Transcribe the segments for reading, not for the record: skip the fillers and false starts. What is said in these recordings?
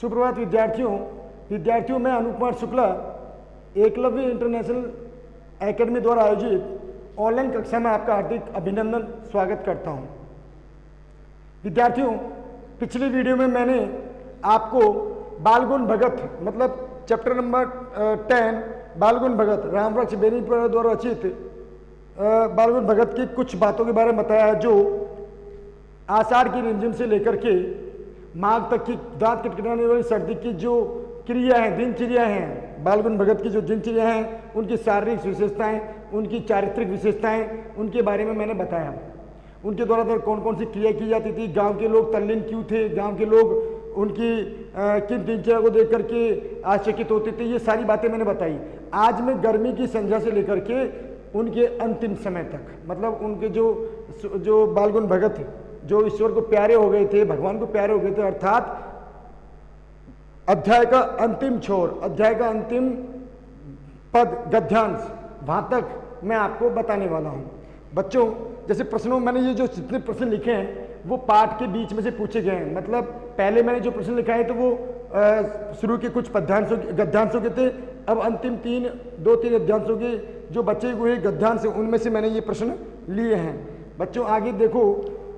सुप्रभात विद्यार्थियों मैं अनूप कुमार शुक्ला एकलव्य इंटरनेशनल एकेडमी द्वारा आयोजित ऑनलाइन कक्षा में आपका हार्दिक अभिनंदन स्वागत करता हूं। विद्यार्थियों, पिछली वीडियो में मैंने आपको बालगुण भगत मतलब चैप्टर नंबर 10 बालगुण भगत रामवृक्ष बेनीपुर द्वारा रचित बालगुण भगत की कुछ बातों के बारे में बताया है, जो आषाढ़ की रिमझिम से लेकर के माघ तक की दांत किटकिटाने वाली सर्दी की जो क्रिया है, दिनचर्या हैं, बालगुण भगत की जो दिनचर्या हैं, उनकी शारीरिक विशेषताएं, उनकी चारित्रिक विशेषताएं, उनके बारे में मैंने बताया। उनके द्वारा कौन कौन सी क्रिया की जाती थी, गांव के लोग तल्लीन क्यों थे, गांव के लोग उनकी किन दिनचर्या को देख करके आश्चर्यचकित होते थे, ये सारी बातें मैंने बताई। आज मैं गर्मी की संध्या से लेकर के उनके अंतिम समय तक, मतलब उनके जो बालगुण भगत जो ईश्वर को प्यारे हो गए थे, भगवान को प्यारे हो गए थे, अर्थात अध्याय का अंतिम छोर, अध्याय का अंतिम पद गद्यांश, वहां तक मैं आपको बताने वाला हूं। बच्चों, जैसे प्रश्नों मैंने ये जो जितने प्रश्न लिखे हैं वो पाठ के बीच में से पूछे गए हैं। मतलब पहले मैंने जो प्रश्न लिखा है तो वो शुरू के कुछ पद्यांशों गद्यांशों के थे। अब अंतिम 2-3 अध्यांशों के जो बचे हुए गद्यांश उनमें से मैंने ये प्रश्न लिए हैं। बच्चों आगे देखो,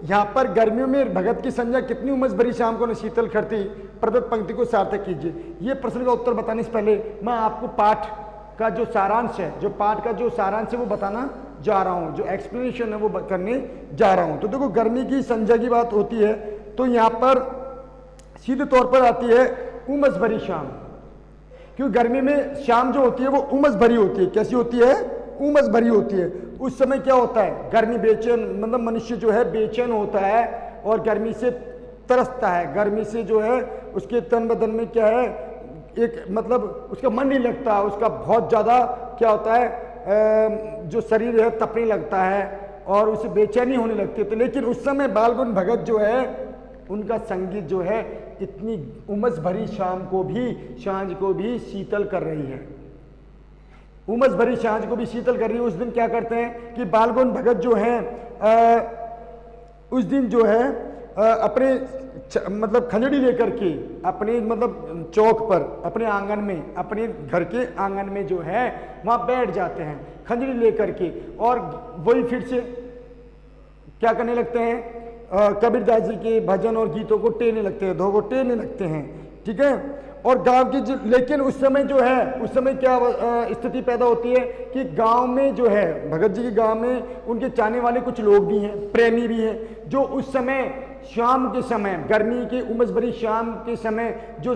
यहाँ पर गर्मियों में भगत की संज्ञा कितनी उमस भरी शाम को न शीतल करती, प्रदत्त पंक्ति को सार्थक कीजिए। ये प्रश्न का उत्तर बताने से पहले मैं आपको पाठ का जो सारांश है, जो पाठ का जो सारांश है वो बताना जा रहा हूँ, जो एक्सप्लेनेशन है वो करने जा रहा हूँ। तो देखो, गर्मी की संज्ञा की बात होती है तो यहाँ पर सीधे तौर पर आती है उमस भरी शाम। क्योंकि गर्मी में शाम जो होती है वो उमस भरी होती है। कैसी होती है? उमस भरी होती है। उस समय क्या होता है, गर्मी बेचैन, मतलब मनुष्य जो है बेचैन होता है और गर्मी से तरसता है। गर्मी से जो है उसके तन बदन में क्या है, एक मतलब उसका मन नहीं लगता, उसका बहुत ज़्यादा क्या होता है, जो शरीर है तपने लगता है और उसे बेचैनी होने लगती है। तो लेकिन उस समय बालगुण भगत जो है उनका संगीत जो है इतनी उमस भरी शाम को भी, सांझ को भी शीतल कर रही है। उमस भरी सांझ को भी शीतल कर रही है। उस दिन क्या करते हैं कि बालगुण भगत जो हैं उस दिन जो है अपने मतलब खंजड़ी लेकर के अपने मतलब चौक पर, अपने आंगन में, अपने घर के आंगन में जो है वहां बैठ जाते हैं खंजड़ी लेकर के, और वही फिर से क्या करने लगते हैं, कबीरदास जी के भजन और गीतों को टेने लगते हैं, धो टेने लगते हैं। ठीक है। और गांव की लेकिन उस समय जो है, उस समय क्या स्थिति पैदा होती है कि गांव में जो है, भगत जी के गांव में उनके चाहने वाले कुछ लोग भी हैं, प्रेमी भी हैं, जो उस समय शाम के समय, गर्मी के उमस भरी शाम के समय जो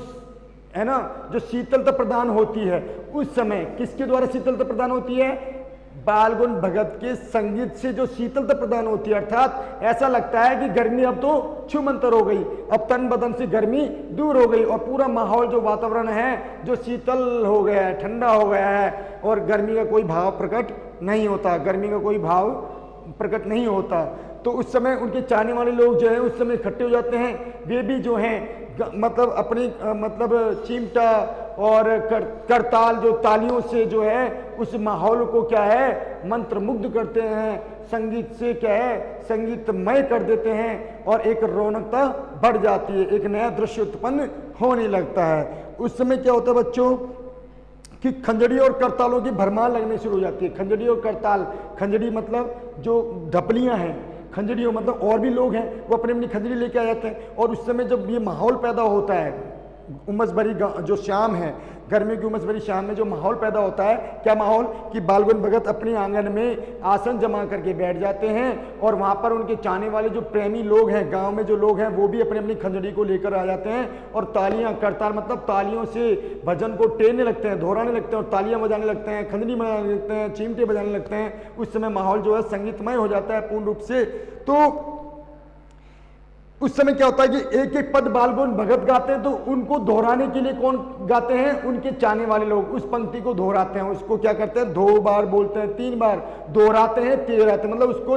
है ना, जो शीतलता प्रदान होती है, उस समय किसके द्वारा शीतलता प्रदान होती है? बालगुण भगत के संगीत से जो शीतलता प्रदान होती है। अर्थात ऐसा लगता है कि गर्मी अब तो छूमंतर हो गई, अब तन बदन से गर्मी दूर हो गई और पूरा माहौल जो वातावरण है जो शीतल हो गया है, ठंडा हो गया है और गर्मी का कोई भाव प्रकट नहीं होता, गर्मी का कोई भाव प्रकट नहीं होता। तो उस समय उनके चाहने वाले लोग जो है उस समय इकट्ठे हो जाते हैं। वे भी जो हैं मतलब अपनी मतलब चिमटा और करताल जो तालियों से जो है उस माहौल को क्या है मंत्र मुग्ध करते हैं, संगीत से क्या है संगीतमय कर देते हैं और एक रौनकता बढ़ जाती है, एक नया दृश्य उत्पन्न होने लगता है। उस समय क्या होता है बच्चों कि खंजड़ी और करतालों की भरमार लगने शुरू हो जाती है। खंजड़ी और करताल, खंजड़ी मतलब जो ढपलियां हैं, खंजड़ियों मतलब और भी लोग हैं वो अपनी अपनी खंजड़ी लेके आ जाते हैं। और उस समय जब ये माहौल पैदा होता है, उमस भरी जो शाम है, गर्मी की उमस भरी शाम में जो माहौल पैदा होता है, क्या माहौल कि बालगुण भगत अपने आंगन में आसन जमा करके बैठ जाते हैं और वहां पर उनके चाहने वाले जो प्रेमी लोग हैं, गांव में जो लोग हैं, वो भी अपनी अपनी खंजड़ी को लेकर आ जाते हैं और तालियां, करताल मतलब तालियों से भजन को टेरने लगते हैं, दोहराने लगते हैं और तालियां बजाने लगते हैं, खंजड़ी बजाने लगते हैं, चिमटे बजाने लगते हैं। उस समय माहौल जो है संगीतमय हो जाता है पूर्ण रूप से। तो उस समय क्या होता है कि एक एक पद बालगुण भगत गाते हैं, तो उनको दोहराने के लिए कौन गाते हैं? उनके चाहने वाले लोग उस पंक्ति को दोहराते हैं। उसको क्या करते हैं? 2 बार बोलते हैं, 3 बार दोहराते हैं, तेहराते हैं, मतलब उसको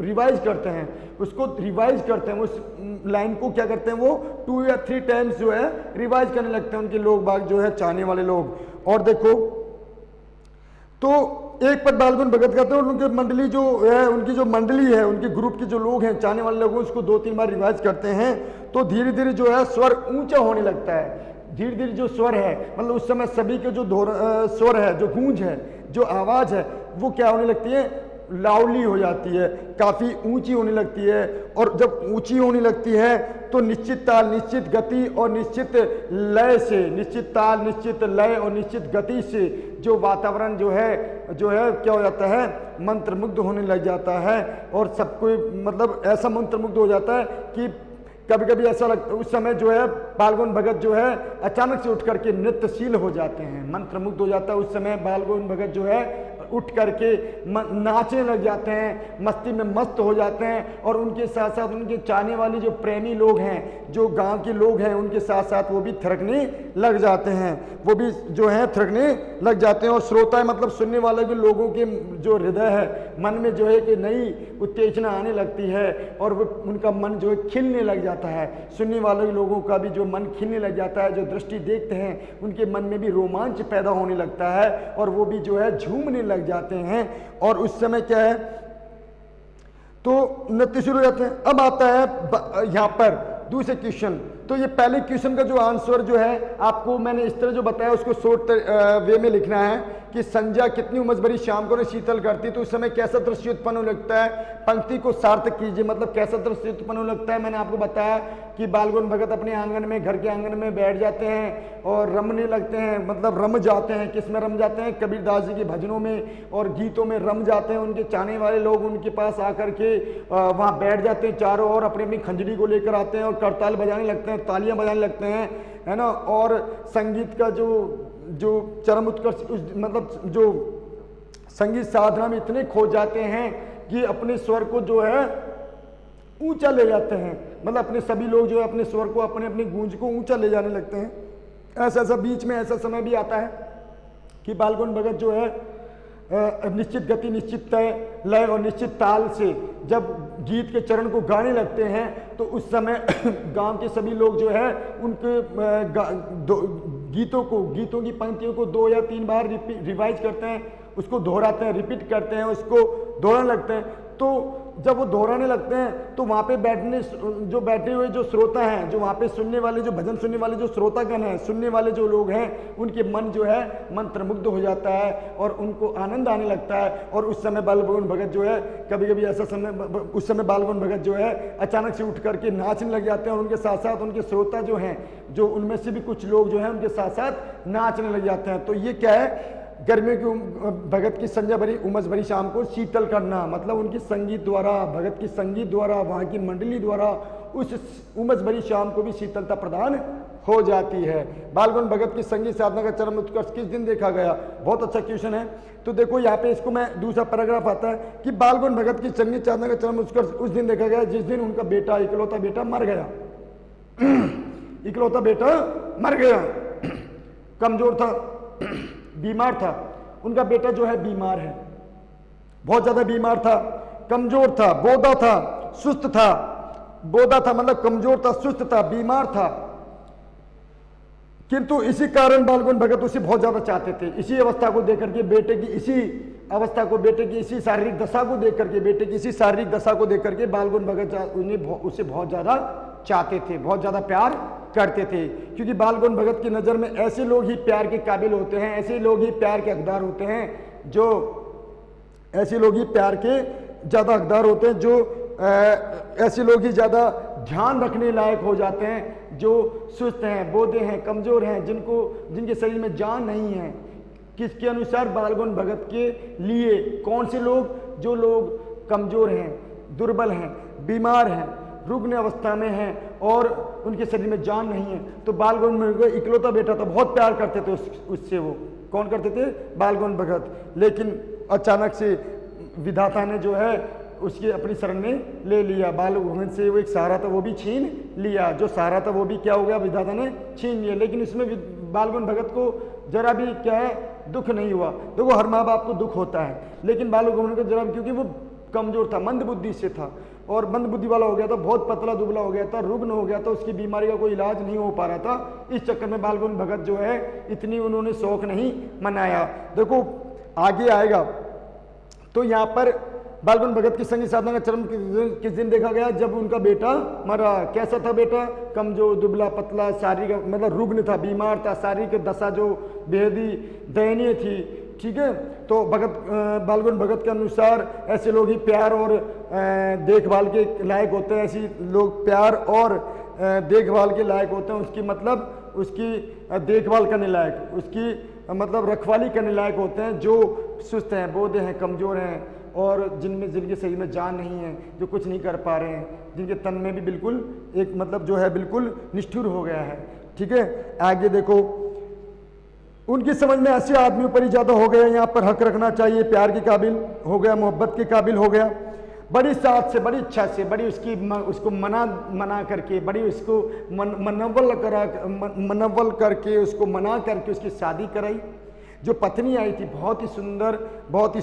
रिवाइज करते हैं, उसको रिवाइज करते हैं। उस लाइन को क्या करते हैं? वो 2 या 3 टाइम्स जो है रिवाइज करने लगते हैं उनके लोग बाग जो है, चाहने वाले लोग। और देखो तो एक पद बालगुण भगत गाते हैं और उनकी मंडली जो है, उनकी जो मंडली है, उनके ग्रुप के जो लोग हैं, चाहने वाले लोग, उसको 2-3 बार रिवाइज करते हैं। तो धीरे धीरे जो है स्वर ऊंचा होने लगता है। धीरे धीरे जो स्वर है, मतलब उस समय सभी के जो स्वर है, जो गूंज है, जो आवाज़ है, वो क्या होने लगती है, लाउडली हो जाती है, काफ़ी ऊंची होने लगती है। और जब ऊंची होने लगती है तो निश्चित ताल, निश्चित गति और निश्चित लय से, निश्चित ताल, निश्चित लय और निश्चित गति से जो वातावरण जो है क्या हो जाता है, मंत्रमुग्ध होने लग जाता है। और सबको मतलब ऐसा मंत्रमुग्ध हो जाता है कि कभी कभी ऐसा लगता है उस समय जो है बालगौन भगत जो है अचानक से उठ करके नृत्यशील हो जाते हैं, मंत्रमुग्ध हो जाता है। उस समय बालगौन भगत जो है उठ करके नाचने लग जाते हैं, मस्ती में मस्त हो जाते हैं। और उनके साथ साथ उनके चाहने वाले जो प्रेमी लोग हैं, जो गांव के लोग हैं, उनके साथ साथ वो भी थिरकने लग जाते हैं, वो भी जो है थिरकने लग जाते हैं। और श्रोता मतलब सुनने वाले के लोगों के जो हृदय है, मन में जो है कि नई उत्तेजना आने लगती है और वो उनका मन जो है खिलने लग जाता है। सुनने वाले लोगों का भी जो मन खिलने लग जाता है, जो दृष्टि देखते हैं उनके मन में भी रोमांच पैदा होने लगता है और वो भी जो है झूमने लग जाते हैं। और उस समय क्या है, तो नृत्य शुरू हो जाते हैं। अब आता है यहाँ पर दूसरे क्वेश्चन। तो ये पहले क्वेश्चन का जो आंसर जो है आपको मैंने इस तरह जो बताया उसको शॉर्ट वे में लिखना है कि संध्या कितनी उमस भरी शाम को शीतल करती है, तो उस समय कैसा दृश्य उत्पन्न हो लगता है, पंक्ति को सार्थक कीजिए, मतलब कैसा दृश्य उत्पन्न हो लगता है। मैंने आपको बताया कि बालगौन भगत अपने आंगन में, घर के आंगन में बैठ जाते हैं और रमने लगते हैं, मतलब रम जाते हैं। किस में रम जाते हैं, कबीरदास जी के भजनों में और गीतों में रम जाते हैं। उनके चाहने वाले लोग उनके पास आकर के वहाँ बैठ जाते हैं, चारों ओर अपनी अपनी खंजरी को लेकर आते हैं और करताल बजाने लगते हैं, तालियां बजाने लगते हैं, है ना। और संगीत का जो चरम उत्कर्ष, मतलब जो संगीत साधना में इतने खो जाते हैं कि अपने स्वर को जो है ऊंचा ले जाते हैं, मतलब अपने सभी लोग जो है अपने स्वर को, अपने अपनी गूंज को ऊंचा ले जाने लगते हैं। ऐसा बीच में ऐसा समय भी आता है कि बालगौन भगत जो है निश्चित गति, निश्चित तय, लय और निश्चित ताल से जब गीत के चरण को गाने लगते हैं तो उस समय गांव के सभी लोग जो है उनके गीतों की पंक्तियों को 2 या 3 बार रिवाइज करते हैं, उसको दोहराते हैं, रिपीट करते हैं, उसको दोहराने लगते हैं। तो जब वो दोहराने लगते हैं तो वहाँ पे बैठे हुए जो श्रोता हैं, जो वहाँ पे सुनने वाले, जो भजन सुनने वाले जो श्रोतागण हैं, सुनने वाले जो लोग हैं, उनके मन जो है मंत्रमुग्ध हो जाता है और उनको आनंद आने लगता है। और उस समय बालगौन भगत जो है कभी कभी ऐसा समय, उस समय बालगौन भगत जो है अचानक से उठ करके नाचने लग जाते हैं और उनके साथ साथ उनके श्रोता जो हैं, जो उनमें से भी कुछ लोग जो हैं उनके साथ साथ नाचने लग जाते हैं। तो ये क्या है, गर्मियों की भगत की संध्या भरी उमस भरी शाम को शीतल करना, मतलब उनकी संगीत द्वारा, भगत की संगीत द्वारा, वहाँ की मंडली द्वारा उस उमस भरी शाम को भी शीतलता प्रदान हो जाती है। बालगौन भगत की संगीत साधना का चरम उत्कर्ष किस दिन देखा गया, बहुत अच्छा क्वेश्चन है। तो देखो यहाँ पे इसको मैं दूसरा पैराग्राफ आता है कि बालगौन भगत की संगीत साधना का चरम उत्कर्ष उस दिन देखा गया जिस दिन उनका बेटा, इकलौता बेटा मर गया। इकलौता बेटा मर गया, कमजोर था, बीमार था। उनका बेटा जो है बीमार है, बहुत ज्यादा बीमार था, कमजोर था, बोधा था, सुस्त था। बोधा था मतलब कमजोर था, सुस्त था, बीमार था। किंतु इसी कारण बालगौन भगत उसे बहुत ज्यादा चाहते थे। इसी अवस्था को देख करके, बेटे की इसी अवस्था को, बेटे की इसी शारीरिक दशा को देख करके, बेटे की इसी शारीरिक दशा को देख करके बालगौन भगत उसे बहुत ज्यादा चाहते थे, बहुत ज्यादा प्यार करते थे। क्योंकि बालगौन भगत की नज़र में ऐसे लोग ही प्यार के काबिल होते हैं, ऐसे लोग ही प्यार के हकदार होते हैं, जो ऐसे लोग ही प्यार के ज़्यादा हकदार होते हैं, जो ऐसे लोग ही ज़्यादा ध्यान रखने लायक हो जाते हैं, जो सुस्त हैं, बोधे हैं, कमज़ोर हैं, जिनके शरीर में जान नहीं है। किसके अनुसार, बालगौन भगत के लिए कौन से लोग, जो लोग कमज़ोर हैं, दुर्बल हैं, बीमार हैं, रुग्ण अवस्था में हैं और उनके शरीर में जान नहीं है। तो बालगौन भगत इकलौता बेटा था, बहुत प्यार करते थे उससे। वो कौन करते थे, बालगौन भगत। लेकिन अचानक से विधाता ने जो है उसकी अपनी शरण में ले लिया। बालगौन से वो एक सहारा था वो भी छीन लिया, जो सहारा था वो भी क्या हो गया, विधाता ने छीन लिया। लेकिन इसमें बालगौन भगत को जरा भी क्या है, दुख नहीं हुआ। देखो हर माँ बाप को दुख होता है, लेकिन बालगौन को जरा, क्योंकि वो कमजोर था, मंद बुद्धि से था और मंद बुद्धि वाला हो गया था, बहुत पतला दुबला हो गया था, रुग्ण हो गया था, उसकी बीमारी का कोई इलाज नहीं हो पा रहा था। इस चक्कर में बालगौन भगत जो है इतनी उन्होंने शौक नहीं मनाया। देखो आगे आएगा तो यहाँ पर बालगुण भगत की संगी साधना का चरम किस दिन देखा गया? जब उनका बेटा मरा। कैसा था बेटा? कमजोर, दुबला पतला, शारीरिक मतलब रुग्ण था, बीमार था, शारीरिक दशा जो बेहद ही दयनीय थी। ठीक है, तो बालगुण भगत के अनुसार ऐसे लोग ही प्यार और देखभाल के लायक होते हैं। ऐसे लोग प्यार और देखभाल के लायक होते हैं। उसकी मतलब उसकी देखभाल करने लायक, उसकी मतलब रखवाली करने लायक होते हैं, जो सुस्त हैं, बोधे हैं, कमज़ोर हैं और जिनके शरीर में जान नहीं है, जो कुछ नहीं कर पा रहे हैं, जिनके तन में भी बिल्कुल एक मतलब जो है बिल्कुल निष्ठुर हो गया है। ठीक है, आगे देखो, उनकी समझ में ऐसे आदमियों पर ही ज़्यादा हो गया, यहाँ पर हक रखना चाहिए, प्यार के काबिल हो गया, मोहब्बत के काबिल हो गया, बड़ी साथ से, बड़ी इच्छा से, बड़ी उसको मना करके, बड़ी उसको मनव्वल करके, उसको मना करके उसकी शादी कराई। जो पत्नी आई थी बहुत ही सुंदर, बहुत ही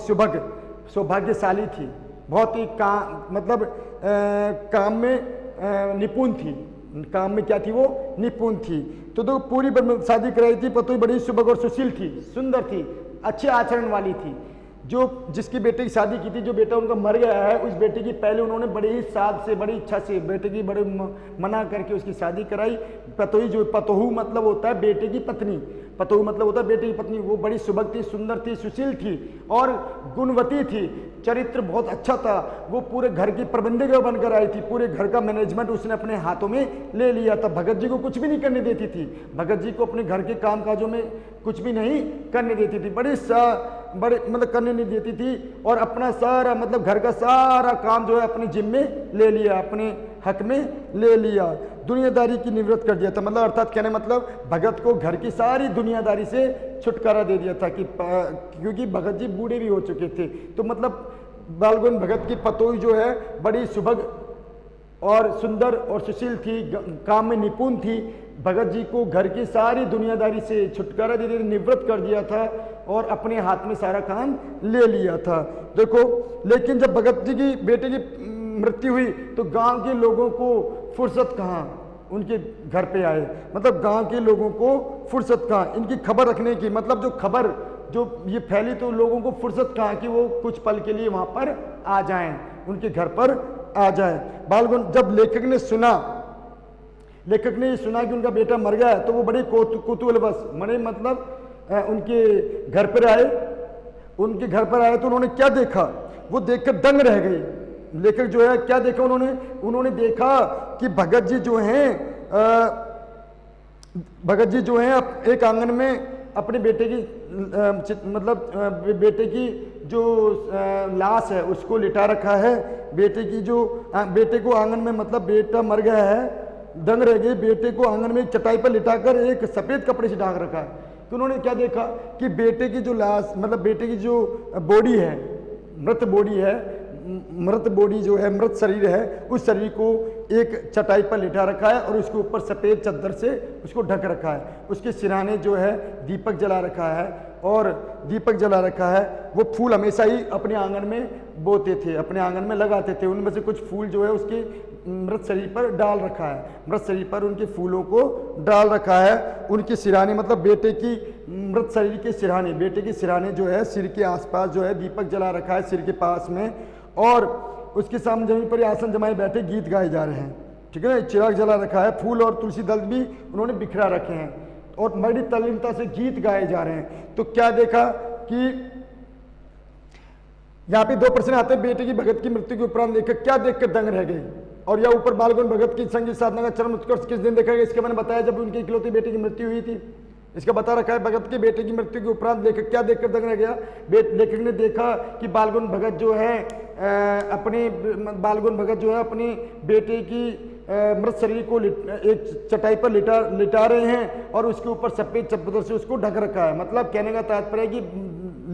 सौभाग्यशाली थी, बहुत ही काम में निपुण थी, काम में क्या थी वो? निपुण थी। तो पूरी शादी कराई थी, पतो बड़ी सुबह और सुशील थी, सुंदर थी, अच्छे आचरण वाली थी। जो जिसकी बेटे की शादी की थी, जो बेटा उनका मर गया है, उस बेटे की पहले उन्होंने बड़ी ही साथ से, बड़ी इच्छा से बेटे की बड़े मना करके उसकी शादी कराई। पतोही, जो पतोहू मतलब होता है बेटे की पत्नी, पतोहू मतलब होता है बेटे की पत्नी, वो बड़ी सुबह थी, सुंदर थी, सुशील थी और गुणवती थी, चरित्र बहुत अच्छा था। वो पूरे घर की प्रबंधक बनकर आई थी, पूरे घर का मैनेजमेंट उसने अपने हाथों में ले लिया था। भगत जी को कुछ भी नहीं करने देती थी, भगत जी को अपने घर के काम काजों में कुछ भी नहीं करने देती थी, बड़े मतलब करने नहीं देती थी, और अपना सारा मतलब घर का सारा काम जो है अपने जिम्मे ले लिया, अपने हक में ले लिया, दुनियादारी की निवृत्त कर दिया था। मतलब अर्थात कहने मतलब भगत को घर की सारी दुनियादारी से छुटकारा दे दिया था, कि क्योंकि भगत जी बूढ़े भी हो चुके थे। तो मतलब बालगुण भगत की पतोही जो है बड़ी सुभग और सुंदर और सुशील थी, काम में निपुण थी। भगत जी को घर की सारी दुनियादारी से छुटकारा दे दिया, निवृत्त कर दिया था और अपने हाथ में सारा काम ले लिया था। देखो, लेकिन जब भगत जी की बेटे की मृत्यु हुई तो गांव के लोगों को फुर्सत कहाँ उनके घर पे आए, मतलब गांव के लोगों को फुर्सत कहाँ इनकी खबर रखने की, मतलब जो खबर जो ये फैली तो लोगों को फुर्सत कहाँ कि वो कुछ पल के लिए वहाँ पर आ जाएं, उनके घर पर आ जाएं। बालगुण जब लेखक ने सुना कि उनका बेटा मर गया है तो वो बड़े कौतूहलवश मरे, मतलब उनके घर पर आए। तो उन्होंने क्या देखा, वो देखकर दंग रह गए। लेखक जो है क्या देखा उन्होंने देखा कि भगत जी जो हैं एक आंगन में अपने बेटे की बेटे की जो लाश है उसको लिटा रखा है। बेटे को आंगन में, मतलब बेटा मर गया है, दंग रह गई, बेटे को आंगन में चटाई पर लिटाकर एक सफेद कपड़े से ढांक रखा है। तो उन्होंने क्या देखा कि बेटे की जो लाश, मतलब बेटे की जो बॉडी है, मृत बॉडी जो है, मृत शरीर है, उस शरीर को एक चटाई पर लिटा रखा है और उसके ऊपर सफ़ेद चादर से उसको ढक रखा है। उसके सिरहाने जो है दीपक जला रखा है, वो फूल हमेशा ही अपने आंगन में बोते थे, अपने आंगन में लगाते थे। उनमें से कुछ फूल जो है उसके मृत शरीर पर डाल रखा है, मृत शरीर पर उनके फूलों को डाल रखा है। उनके सिरहाने, मतलब बेटे की मृत शरीर के सिरहाने, बेटे के सिरहाने जो है सिर के आसपास जो है दीपक जला रखा है सिर के पास में, और उसके सामने जमीन पर आसन जमाए बैठे गीत गाए जा रहे हैं। ठीक है ना, चिराग जला रखा है, फूल और तुलसी दल भी उन्होंने बिखरा रखे हैं और बड़ी तल्लीनता से गीत गाए जा रहे हैं। तो क्या देखा कि यहाँ पे दो प्रश्न आते हैं, बेटे की भगत की मृत्यु के उपरांत लेखक क्या देखकर दंग रह गई, और यह ऊपर बालगुण भगत की संगीत साधना का चरम उत्कर्ष किस दिन देखा गया, इसके मैंने बताया जब उनकी इकलौती बेटे की मृत्यु हुई थी। इसका बता रखा है भगत के बेटे की मृत्यु के उपरांत लेखक क्या देखकर दंग रह गया। लेखक ने देखा कि बालगुण भगत जो है अपने बेटे की मृत शरीर को एक चटाई पर लिटा रहे हैं और उसके ऊपर सफेद चद्दर से उसको ढक रखा है। मतलब कहने का तात्पर्य है कि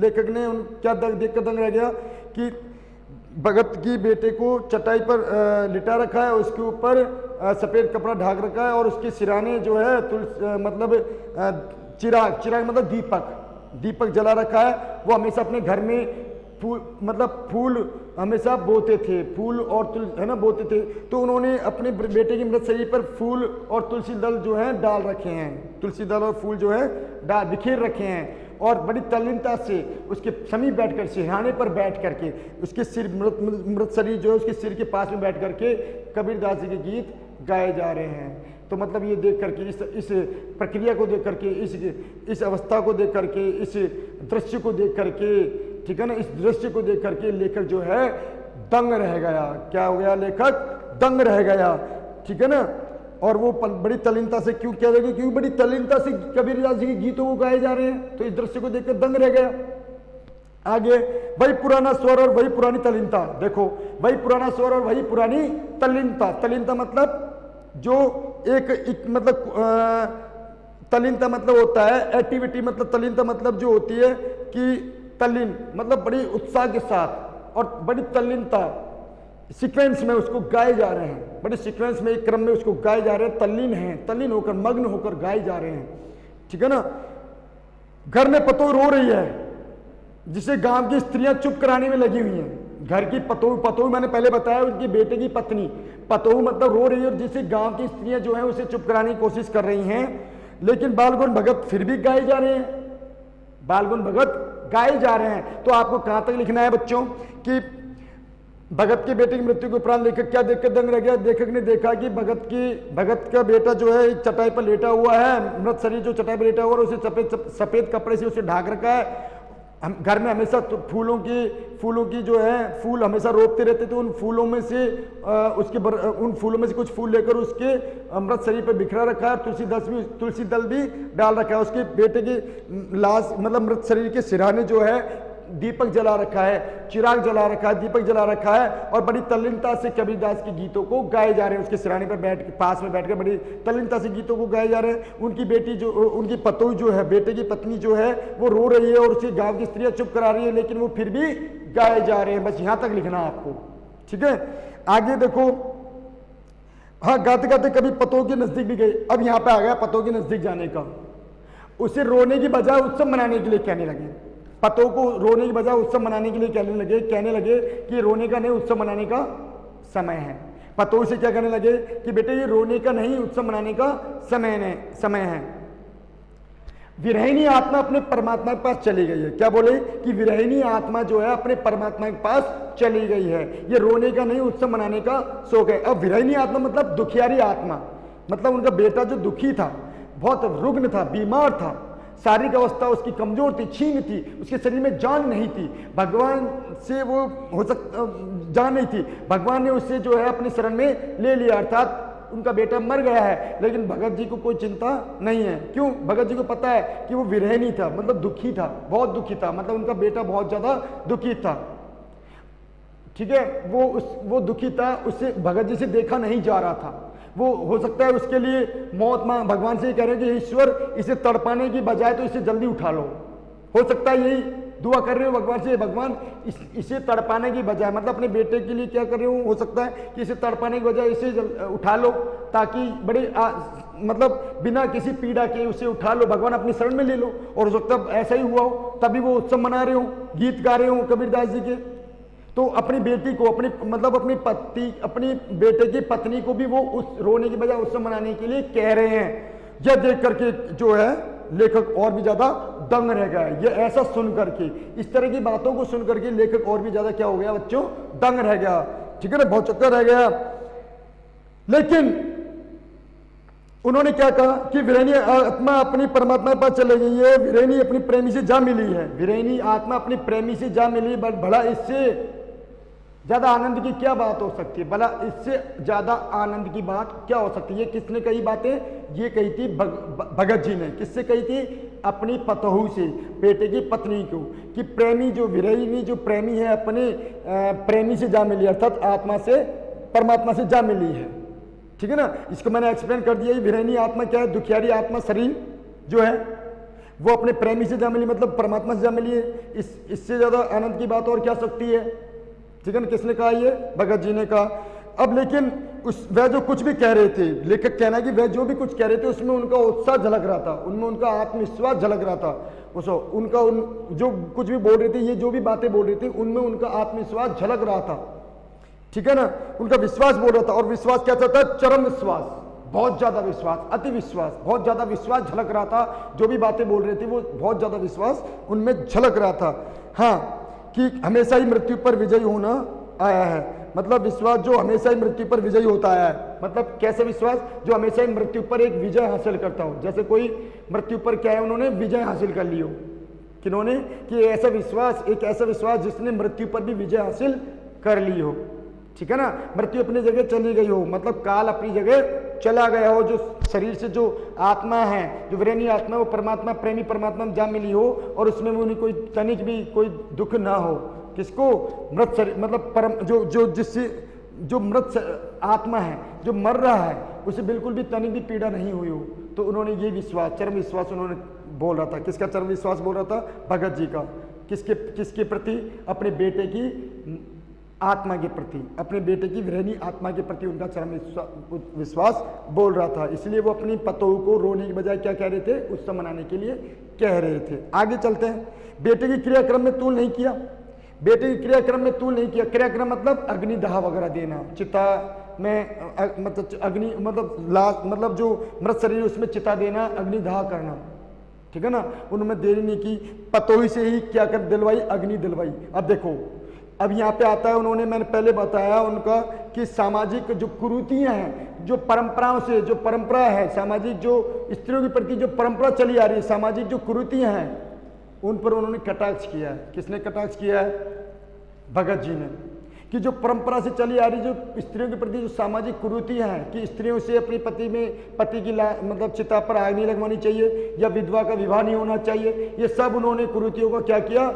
लेखक ने क्या देखकर दंग रह गया कि भगत की बेटे को चटाई पर लिटा रखा है, उसके ऊपर सफ़ेद कपड़ा ढाक रखा है और उसके सिराने जो है चिराग मतलब दीपक जला रखा है। वो हमेशा अपने घर में मतलब फूल हमेशा बोते थे, फूल और है ना बोते थे, तो उन्होंने अपने बेटे की मृत शरीर पर फूल और तुलसी दल जो है डाल रखे हैं, तुलसी दल और फूल जो है बिखेर रखे हैं, और बड़ी तल्लीनता से उसके समीप बैठ कर, सिरहाने पर बैठ करके, उसके सिर मृत शरीर जो है उसके सिर के पास में बैठ करके कबीरदास जी के गीत गाए जा रहे हैं। तो मतलब ये देख करके, इस प्रक्रिया को देख करके, इस अवस्था को देख करके, इस दृश्य को देख करके, ठीक है ना, इस दृश्य को देख करके लेखक जो है दंग रह गया। क्या हो गया? लेखक दंग रह गया, ठीक है ना। और वो बड़ी तल्लीनता से, क्यों कह रहे, क्यों बड़ी तल्लीनता से कबीरदास जी के गीतों को गाए जा रहे हैं, तो इस दृश्य को देखकर दंग रह गया। आगे वही पुराना स्वर और वही पुरानी तल्लीनता, देखो वही पुराना स्वर और वही पुरानी तल्लीनता। तल्लीनता मतलब जो एक मतलब तल्लीनता मतलब होता है एक्टिविटी, मतलब तल्लीनता मतलब जो होती है कि तल्लीन मतलब बड़ी उत्साह के साथ और बड़ी तल्लीनता सीक्वेंस में उसको गाए जा रहे हैं, बड़े सीक्वेंस में एक क्रम में उसको गाए जा रहे हैं, तल्लीन हैं, तल्लीन होकर मग्न होकर गाए जा रहे हैं, ठीक है ना। घर में पतोह रो रही है, जिसे गांव की स्त्रियां चुप कराने में लगी हुई हैं। घर की पतोह, पतोह मैंने पहले बताया उनके बेटे की पत्नी, पतोह मतलब रो रही है, और जिसे गांव की स्त्रियां जो है उसे चुप कराने की कोशिश कर रही हैं। लेकिन बालगुण भगत फिर भी गाए जा रहे हैं, बालगुण भगत गाए जा रहे हैं। तो आपको कहां तक लिखना है बच्चों कि भगत के बेटे की मृत्यु के उपरांत लेखक क्या देखकर दंग रह गया? लेखक ने देखा कि भगत का बेटा जो है एक चटाई पर लेटा हुआ है, मृत शरीर जो चटाई पर लेटा हुआ है, उसे सफेद कपड़े से उसे ढाक रखा है। घर में हमेशा तो फूलों की जो है फूल हमेशा रोपते रहते थे, उन फूलों में से उन फूलों में से कुछ फूल लेकर उसके मृत शरीर पर बिखरा रखा है। तुलसी दल भी डाल रखा है। उसके बेटे की लाश मतलब मृत शरीर के सिरहाने जो है दीपक जला रखा है, चिराग जला रखा है, दीपक जला रखा है, और बड़ी तल्लीनता से कबीरदास के गीतों को गाए जा रहे हैं। उसके सिरहाने पर पास में बैठकर बड़ी तल्लीनता से गीतों को गाए जा रहे हैं। उनकी बेटी जो, उनकी पतोह जो है, बेटे की पत्नी जो है वो रो रही है, और उसे गांव की स्त्रियां चुप करा रही है, लेकिन वो फिर भी गाए जा रहे हैं। बस यहां तक लिखना आपको, ठीक है। आगे देखो, हाँ, गाते गाते कभी पतोह के नजदीक भी गए। अब यहाँ पे आ गया पतोह के नजदीक जाने का। उसे रोने की बजाय उत्सव मनाने के लिए कहने लगे, पतोह को रोने की बजाय उत्सव मनाने के लिए कहने लगे कि रोने का नहीं, उत्सव मनाने का समय है। पतोह से क्या कहने लगे कि बेटे ये रोने का नहीं, उत्सव मनाने का समय है। विरहिणी आत्मा अपने परमात्मा के पास चली गई है। क्या बोले कि विरहिणी आत्मा जो है अपने परमात्मा के पास चली गई है। ये रोने का नहीं, उत्सव मनाने का शौक है। अब विरहिणी आत्मा मतलब दुखियारी आत्मा, मतलब उनका बेटा जो दुखी था, बहुत रुग्ण था, बीमार था, शारीरिक अवस्था उसकी कमजोर थी, क्षीण थी, उसके शरीर में जान नहीं थी, भगवान से वो जान नहीं थी। भगवान ने उससे जो है अपने शरण में ले लिया, अर्थात उनका बेटा मर गया है। लेकिन भगत जी को कोई चिंता नहीं है। क्यों? भगत जी को पता है कि वो विरहिणी था, मतलब दुखी था, बहुत दुखी था, मतलब उनका बेटा बहुत ज्यादा दुखी था, ठीक है। वो दुखी था, उससे भगत जी से देखा नहीं जा रहा था। वो हो सकता है उसके लिए मौत भगवान से ही कह रहे हैं कि ईश्वर इसे तड़पाने की बजाय तो इसे जल्दी उठा लो। हो सकता है यही दुआ कर रहे हो भगवान से, भगवान इसे तड़पाने की बजाय, मतलब अपने बेटे के लिए क्या कर रहे हो सकता है कि इसे तड़पाने की बजाय इसे उठा लो, ताकि बड़े मतलब बिना किसी पीड़ा के उसे उठा लो, भगवान अपनी शरण में ले लो। और हो सकता है ऐसा ही हुआ हो, तभी वो उत्सव मना रहे हो, गीत गा रहे हो कबीरदास जी के। तो अपनी बेटी को, अपनी बेटे की पत्नी को भी वो उस रोने की बजाय उत्सव मनाने के लिए कह रहे हैं। यह देख करके जो है लेखक और भी ज्यादा दंग रह गया। ये ऐसा सुन करके, इस तरह की बातों को सुन करके लेखक और भी ज्यादा क्या हो गया बच्चों? दंग रह गया, ठीक है ना, बहुत चक्कर रह गया। लेकिन उन्होंने क्या कहा कि विरहिणी आत्मा अपनी परमात्मा के पास चले गई है, विरहिणी अपनी प्रेमी से जा मिली है, विरहिणी आत्मा अपनी प्रेमी से जा मिली। भला इससे ज्यादा आनंद की क्या बात हो सकती है? भला इससे ज्यादा आनंद की बात क्या हो सकती है? ये किसने कही बातें? ये कही थी भगत जी ने। किससे कही थी? अपनी पतोह से, बेटे की पत्नी को, कि प्रेमी जो विरहिणी जो प्रेमी है अपने प्रेमी से जा मिली, अर्थात आत्मा से, परमात्मा से जा मिली है, ठीक है ना। इसको मैंने एक्सप्लेन कर दिया। विरहिणी आत्मा क्या है? दुखियारी आत्मा, शरीर जो है वो अपने प्रेमी से जा मिली, मतलब परमात्मा से जा मिली है। इससे ज्यादा आनंद की बात और क्या सकती है? ठीक है ना। किसने कहा? ये भगत जी ने कहा। अब लेकिन वह जो कुछ भी कह रहे थे, लेखक कहना कि वह जो भी कुछ कह रहे थे उसमें उनका उत्साह झलक रहा था, उनमें उनका आत्मविश्वास झलक रहा था। उनका जो कुछ भी बोल रहे थे, ये जो भी बातें बोल रहे थे, उनमें उनका आत्मविश्वास झलक रहा था, ठीक है ना, उनका विश्वास बोल रहा था। और विश्वास कैसा था? चरम विश्वास, बहुत ज्यादा विश्वास, अति विश्वास, बहुत ज्यादा विश्वास झलक रहा था। जो भी बातें बोल रहे थे वो बहुत ज्यादा विश्वास उनमें झलक रहा था। हाँ, कि हमेशा ही मृत्यु पर विजयी होना आया है, मतलब विश्वास जो हमेशा ही मृत्यु पर विजयी होता आया है। मतलब कैसा विश्वास? जो हमेशा ही मृत्यु पर एक विजय हासिल करता हो। जैसे कोई मृत्यु पर क्या है, उन्होंने विजय हासिल कर ली हो। किन्होंने? कि ऐसा विश्वास, एक ऐसा विश्वास जिसने मृत्यु पर भी विजय हासिल कर ली हो, ठीक है ना। मृत्यु अपनी जगह चली गई हो, मतलब काल अपनी जगह चला गया हो। जो शरीर से जो आत्मा है, जो विरणी आत्मा, वो परमात्मा, प्रेमी परमात्मा में जा मिली हो, और उसमें उन्हें कोई तनिक भी कोई दुख ना हो। किसको? मृत शरीर, मतलब परम जो जिससे जो मृत आत्मा है, जो मर रहा है, उसे बिल्कुल भी तनिक भी पीड़ा नहीं हुई हो। तो उन्होंने ये विश्वास, चरम विश्वास उन्होंने बोल रहा था। किसका चरम विश्वास बोल रहा था? भगत जी का। किसके प्रति? अपने बेटे की आत्मा के प्रति, अपने बेटे की विरहणी आत्मा के प्रति उनका चरम विश्वास बोल रहा था। इसलिए वो अपनी पतोह को रोने की बजाय क्या कह रहे थे? उत्सव मनाने के लिए कह रहे थे। आगे चलते हैं। बेटे की क्रियाक्रम में तूल नहीं किया, बेटे की क्रियाक्रम में तूल नहीं किया। क्रियाक्रम मतलब अग्निदाह वगैरह देना, चिता में मतलब अग्नि, मतलब जो मृत शरीर उसमें चिता देना, अग्निदाह करना, ठीक है ना। उन्होंने देरी नहीं की, पतोही से ही क्या कर दिलवाई? अग्नि दिलवाई। अब देखो, अब यहाँ पे आता है, उन्होंने, मैंने पहले बताया उनका कि सामाजिक जो कुरीतियां हैं, जो परंपराओं से, जो परंपरा है सामाजिक, जो स्त्रियों के प्रति जो परंपरा चली आ रही है, सामाजिक जो कुरीतियां हैं, उन पर उन्होंने कटाक्ष किया है। किसने कटाक्ष किया है? भगत जी ने। कि जो परंपरा से चली आ रही जो स्त्रियों के प्रति जो सामाजिक कुरीतियां हैं, कि स्त्रियों से अपने पति की मतलब चिता पर आग नहीं लगवानी चाहिए, या विधवा का विवाह नहीं होना चाहिए, ये सब उन्होंने कुरीतियों का क्या किया?